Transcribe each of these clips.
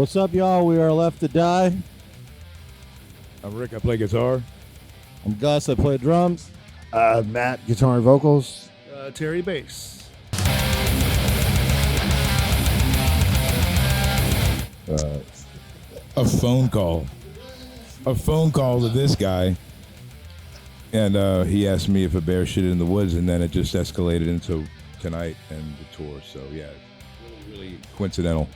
What's up, y'all? We are Left to Die. I'm Rick. I play guitar. I'm Gus. I play drums. Matt, guitar and vocals. Terry, bass. A phone call to this guy, and he asked me if a bear shit in the woods, and then it just escalated into tonight and the tour. So yeah, really coincidental.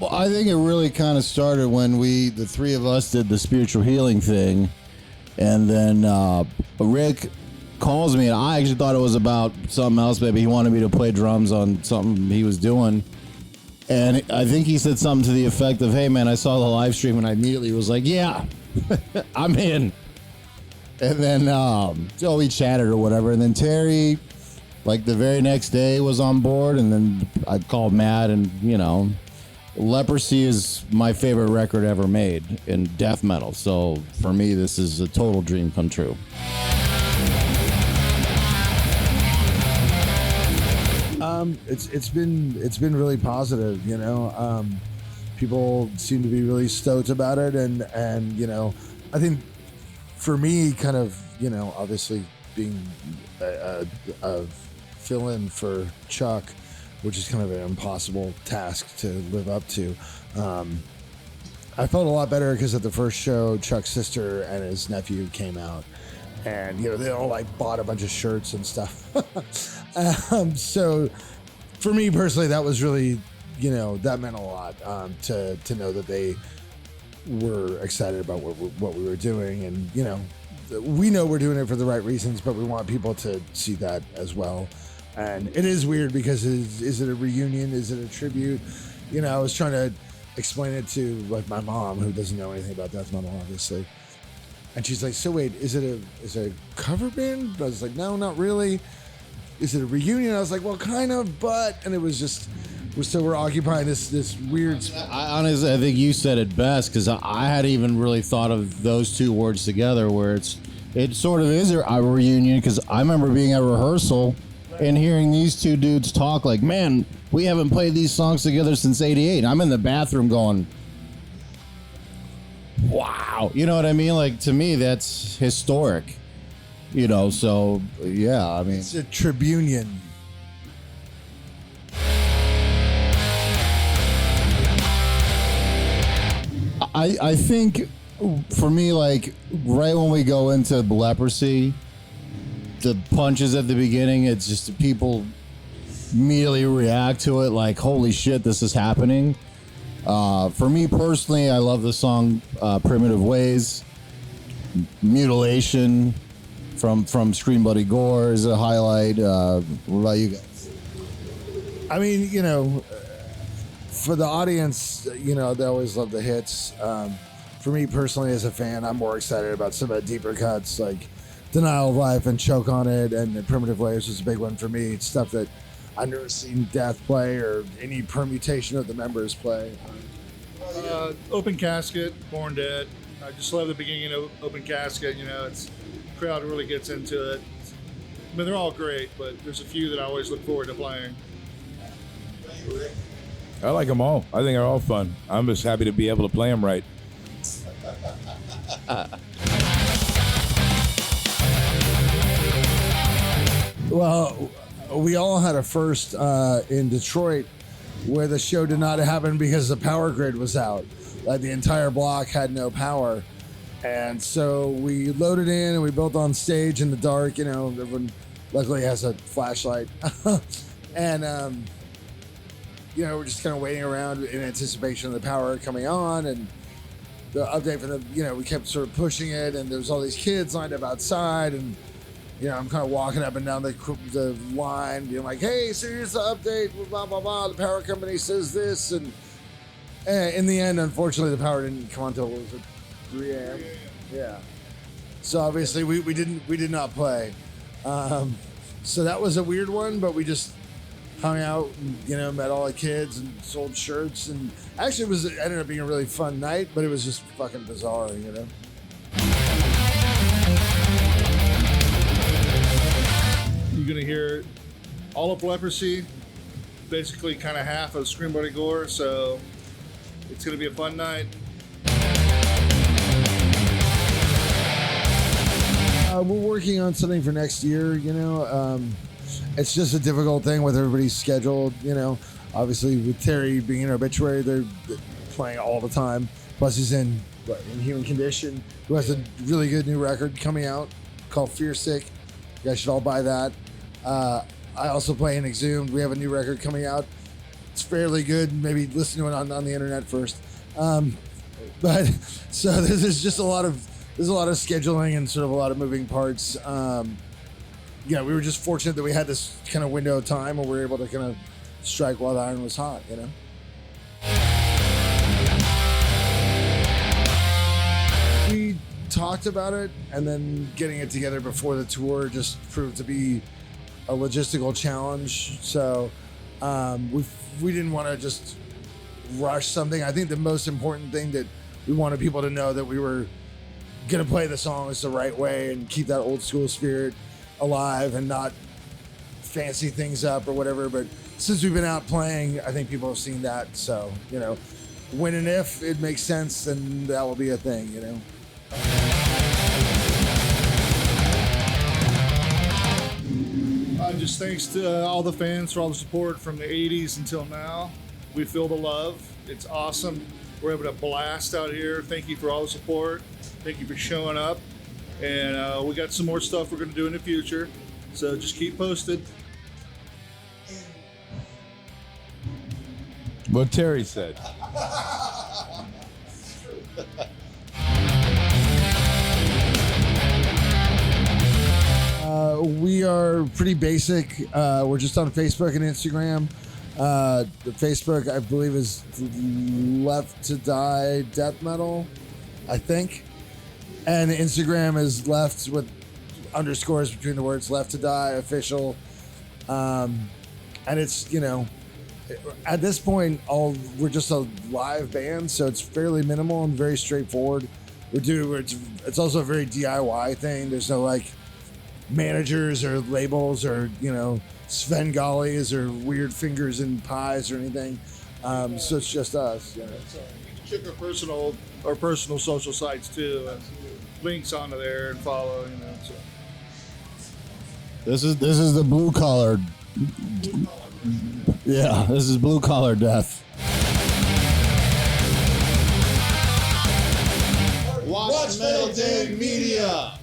Well, I think it really kind of started when the three of us, did the spiritual healing thing, and then Rick calls me, and I actually thought it was about something else. Maybe he wanted me to play drums on something he was doing. And I think he said something to the effect of, "Hey, man, I saw the live stream," and I immediately was like, "Yeah, I'm in." And then so we chatted or whatever. And then Terry, like the very next day, was on board. And then I called Matt, and, you know, Leprosy is my favorite record ever made in death metal. So for me, this is a total dream come true. It's been really positive, you know. People seem to be really stoked about it, and you know, I think for me, kind of, you know, obviously being a fill-in for Chuck, which is kind of an impossible task to live up to. I felt a lot better because at the first show, Chuck's sister and his nephew came out, and you know, they all like bought a bunch of shirts and stuff. So for me personally, that was really, you know, that meant a lot, to know that they were excited about what we were doing. And, you know, we know we're doing it for the right reasons, but we want people to see that as well. And it is weird because is it a reunion? Is it a tribute? You know, I was trying to explain it to like my mom, who doesn't know anything about death metal, obviously. And she's like, "So wait, is it a cover band?" I was like, "No, not really." "Is it a reunion?" I was like, "Well, kind of, but," and it was just, we're occupying this weird. I honestly, I think you said it best, because I hadn't even really thought of those two words together, where it sort of is a reunion, because I remember being at rehearsal and hearing these two dudes talk like, "Man, we haven't played these songs together since '88. I'm in the bathroom going, wow. You know what I mean? Like, to me, that's historic. You know, so, yeah, I mean... It's a tribunion. I think, for me, like, right when we go into Leprosy, the punches at the beginning, it's just people immediately react to it like, holy shit, this is happening. For me personally, I love the song Primitive Ways. Mutilation from Scream Bloody Gore is a highlight. What about you guys? I mean, you know, for the audience, you know, they always love the hits. For me personally, as a fan, I'm more excited about some of the deeper cuts, like Denial of Life and Choke on It, and the Primitive Ways was a big one for me. It's stuff that I've never seen Death play or any permutation of the members play. Open Casket, Born Dead. I just love the beginning of Open Casket. You know, it's crowd really gets into it. I mean, they're all great, but there's a few that I always look forward to playing. I like them all. I think they're all fun. I'm just happy to be able to play them right. Well, we all had a first in Detroit where the show did not happen because the power grid was out. Like, the entire block had no power. And so we loaded in and we built on stage in the dark. You know, everyone luckily has a flashlight. And, you know, we're just kind of waiting around in anticipation of the power coming on. And the update for the, you know, we kept sort of pushing it. And there was all these kids lined up outside. And, you know, I'm kind of walking up and down the line being like, "Hey, so here's the update, blah, blah, blah. The power company says this." And in the end, unfortunately, the power didn't come on until, what was it, 3 a.m.? Yeah. So obviously we did not play. So that was a weird one, but we just hung out and, you know, met all the kids and sold shirts. And actually it ended up being a really fun night, but it was just fucking bizarre, you know? You're going to hear all of Leprosy, basically kind of half of Scream Bloody Gore. So It's going to be a fun night. We're working on something for next year, you know. It's just a difficult thing with everybody's schedule, you know. Obviously, with Terry being in obituary, they're playing all the time. Plus, he's in human condition, who has a really good new record coming out called Fear Sick. You guys should all buy that. I also play in Exhumed. We have a new record coming out. It's fairly good. Maybe listen to it on the internet first. But so there's just a lot of scheduling and sort of a lot of moving parts. Yeah, we were just fortunate that we had this kind of window of time where we were able to kind of strike while the iron was hot, you know. We talked about it, and then getting it together before the tour just proved to be a logistical challenge. So we didn't want to just rush something. I think the most important thing that we wanted people to know that we were going to play the songs the right way and keep that old school spirit alive and not fancy things up or whatever. But since we've been out playing, I think people have seen that. So, you know, when and if it makes sense, then that will be a thing, you know. Just thanks to all the fans for all the support from the 80s until now. We feel the love. It's awesome. We're having a blast out here. Thank you for all the support. Thank you for showing up. And we got some more stuff we're going to do in the future. So just keep posted. What Terry said. We are pretty basic. We're just on Facebook and Instagram. The Facebook, I believe, is Left to Die Death Metal, I think. And the Instagram is left with underscores between the words Left to Die Official. And it's, you know, at this point, we're just a live band, so it's fairly minimal and very straightforward. It's also a very DIY thing. There's no like managers or labels or, you know, Svengali's or weird fingers in pies or anything. So it's just us. You know? So you can check our personal social sites too, and links onto there and follow. You know, so. This is the blue collar. Yeah, this is blue collar death. Watch Metal Day Media.